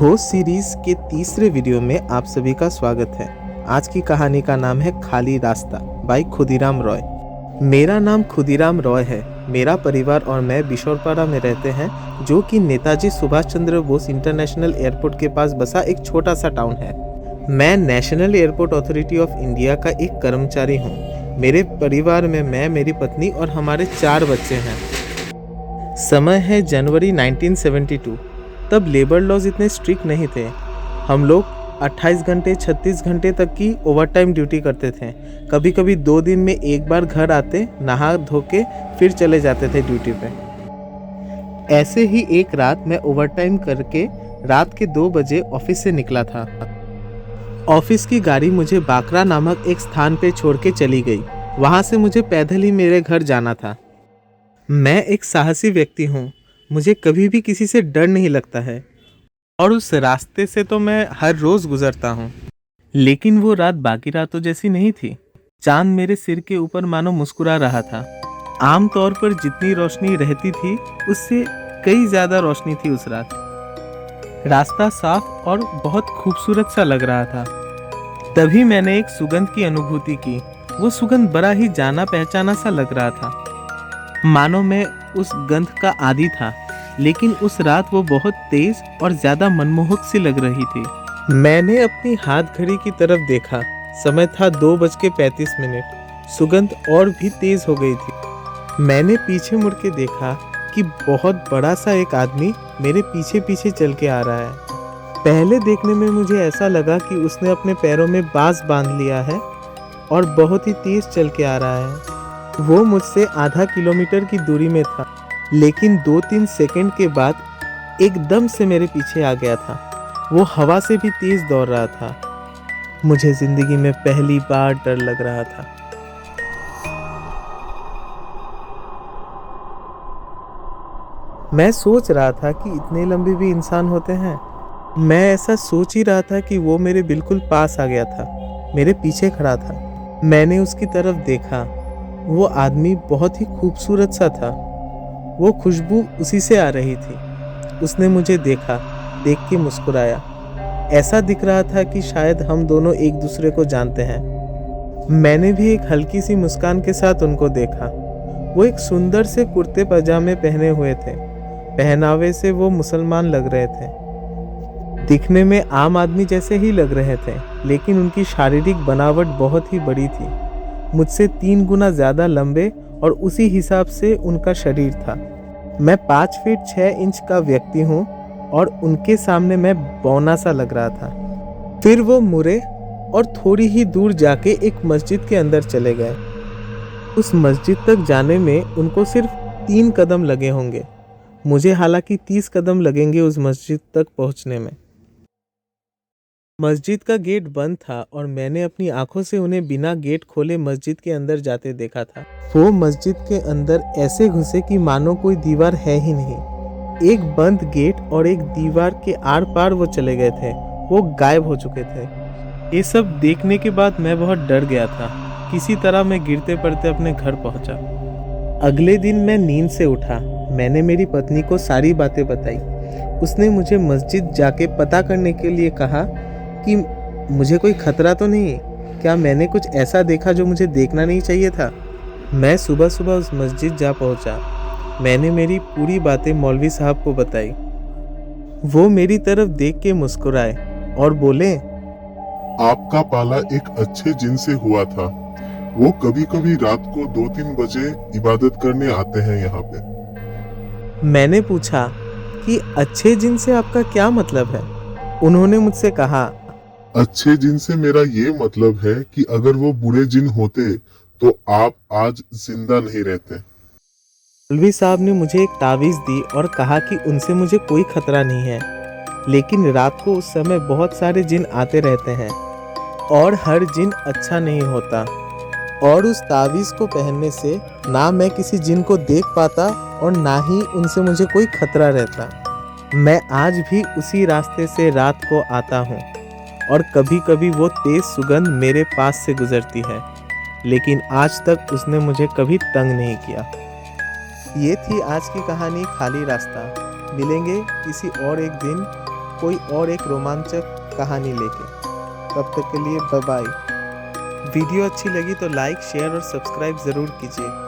Ghost series के तीसरे video में आप सभी का स्वागत है। आज की कहानी का नाम है खाली रास्ता बाय खुदीराम रॉय। मेरा नाम खुदीराम रॉय है। मेरा परिवार और मैं बिशोरपाड़ा में रहते हैं, जो कि नेताजी सुभाष चंद्र बोस इंटरनेशनल एयरपोर्ट के पास बसा एक छोटा सा टाउन है। मैं national airport authority of India का एक कर्मचारी हूँ। मेरे परिवार में मैं, मेरी पत्नी और हमारे 4 बच्चे हैं। समय है जनवरी 1972। तब लेबर लॉज इतने स्ट्रिक्ट नहीं थे। हम लोग 28 घंटे 36 घंटे तक की ओवरटाइम ड्यूटी करते थे। कभी कभी 2 दिन में एक बार घर आते, नहा धो के फिर चले जाते थे ड्यूटी पे। ऐसे ही एक रात मैं ओवरटाइम करके रात के 2 बजे ऑफिस से निकला था। ऑफिस की गाड़ी मुझे बाकरा नामक एक स्थान पे छोड़ के चली गई। वहाँ से मुझे पैदल ही मेरे घर जाना था। मैं एक साहसी व्यक्ति हूँ। मुझे कभी भी किसी से डर नहीं लगता है और उस रास्ते से तो मैं हर रोज गुजरता हूँ। लेकिन वो रात बाकी रातों जैसी नहीं थी। चांद मेरे सिर के ऊपर मानो मुस्कुरा रहा था। आमतौर पर जितनी रोशनी रहती थी उससे कई ज्यादा रोशनी थी उस रात। रास्ता साफ और बहुत खूबसूरत सा लग रहा था। तभी मैंने एक सुगंध की अनुभूति की। वो सुगंध बड़ा ही जाना पहचाना सा लग रहा था, मानो मैं उस गंध का आदी था। लेकिन उस रात वो बहुत तेज और ज्यादा मनमोहक सी लग रही थी। मैंने अपनी हाथ घड़ी की तरफ देखा। समय था 2:35। सुगंध और भी तेज हो गई थी। मैंने पीछे मुड़ के देखा कि बहुत बड़ा सा एक आदमी मेरे पीछे पीछे चल के आ रहा है। पहले देखने में मुझे ऐसा लगा कि उसने अपने पैरों में बांस बांध लिया है और बहुत ही तेज चल के आ रहा है। वो मुझसे आधा किलोमीटर की दूरी में था, लेकिन 2-3 सेकंड के बाद एकदम से मेरे पीछे आ गया था। वो हवा से भी तेज दौड़ रहा था। मुझे जिंदगी में पहली बार डर लग रहा था। मैं सोच रहा था कि इतने लंबे भी इंसान होते हैं। मैं ऐसा सोच ही रहा था कि वो मेरे बिल्कुल पास आ गया था, मेरे पीछे खड़ा था। मैंने उसकी तरफ देखा। वो आदमी बहुत ही खूबसूरत सा था। वो खुशबू उसी से आ रही थी। उसने मुझे देखा, देख के मुस्कुराया। ऐसा दिख रहा था कि शायद हम दोनों एक दूसरे को जानते हैं। मैंने भी एक हल्की सी मुस्कान के साथ उनको देखा। वो एक सुंदर से कुर्ते पजामे पहने हुए थे। पहनावे से वो मुसलमान लग रहे थे। दिखने में आम आदमी जैसे ही लग रहे थे, लेकिन उनकी शारीरिक बनावट बहुत ही बड़ी थी। मुझसे 3 गुना ज्यादा लंबे और उसी हिसाब से उनका शरीर था। मैं 5 फीट 6 इंच का व्यक्ति हूँ और उनके सामने मैं बौना सा लग रहा था। फिर वो मुड़े और थोड़ी ही दूर जाके एक मस्जिद के अंदर चले गए। उस मस्जिद तक जाने में उनको सिर्फ 3 कदम लगे होंगे। मुझे हालांकि 30 कदम लगेंगे उस मस्जिद तक पहुँचने में। मस्जिद का गेट बंद था और मैंने अपनी आंखों से उन्हें बिना गेट खोले मस्जिद के अंदर जाते देखा था। वो मस्जिद के अंदर ऐसे घुसे कि मानो कोई दीवार है ही नहीं। एक बंद गेट और एक दीवार के आर पार वो चले गए थे। वो गायब हो चुके थे। ये सब देखने के बाद मैं बहुत डर गया था। किसी तरह मैं गिरते पड़ते अपने घर पहुंचा। अगले दिन मैं नींद से उठा। मैंने मेरी पत्नी को सारी बातें बताई। उसने मुझे मस्जिद जाके पता करने के लिए कहा कि मुझे कोई खतरा तो नहीं, क्या मैंने कुछ ऐसा देखा जो मुझे देखना नहीं चाहिए था। मैं सुबह सुबह उस मस्जिद जा पहुंचा। मैंने मेरी पूरी बातें मौलवी साहब को बताई। वो मेरी तरफ देख के मुस्कुराए और बोले, आपका पाला एक अच्छे जिन से हुआ था। वो कभी कभी रात को 2-3 बजे इबादत करने आते हैं यहाँ पे। मैंने पूछा कि अच्छे जिन से आपका क्या मतलब है। उन्होंने मुझसे कहा, अच्छे जिन से मेरा ये मतलब है कि अगर वो बुरे जिन होते तो आप आज जिंदा नहीं रहते। मौलवी साहब ने मुझे एक तावीज़ दी और कहा कि उनसे मुझे कोई खतरा नहीं है, लेकिन रात को उस समय बहुत सारे जिन आते रहते हैं और हर जिन अच्छा नहीं होता। और उस तावीज़ को पहनने से ना मैं किसी जिन को देख पाता और ना ही उनसे मुझे कोई खतरा रहता। मैं आज भी उसी रास्ते से रात को आता हूँ और कभी कभी वो तेज सुगंध मेरे पास से गुजरती है, लेकिन आज तक उसने मुझे कभी तंग नहीं किया। ये थी आज की कहानी खाली रास्ता। मिलेंगे किसी और एक दिन कोई और एक रोमांचक कहानी लेके। तब तक के लिए बाय बाय। वीडियो अच्छी लगी तो लाइक, शेयर और सब्सक्राइब ज़रूर कीजिए।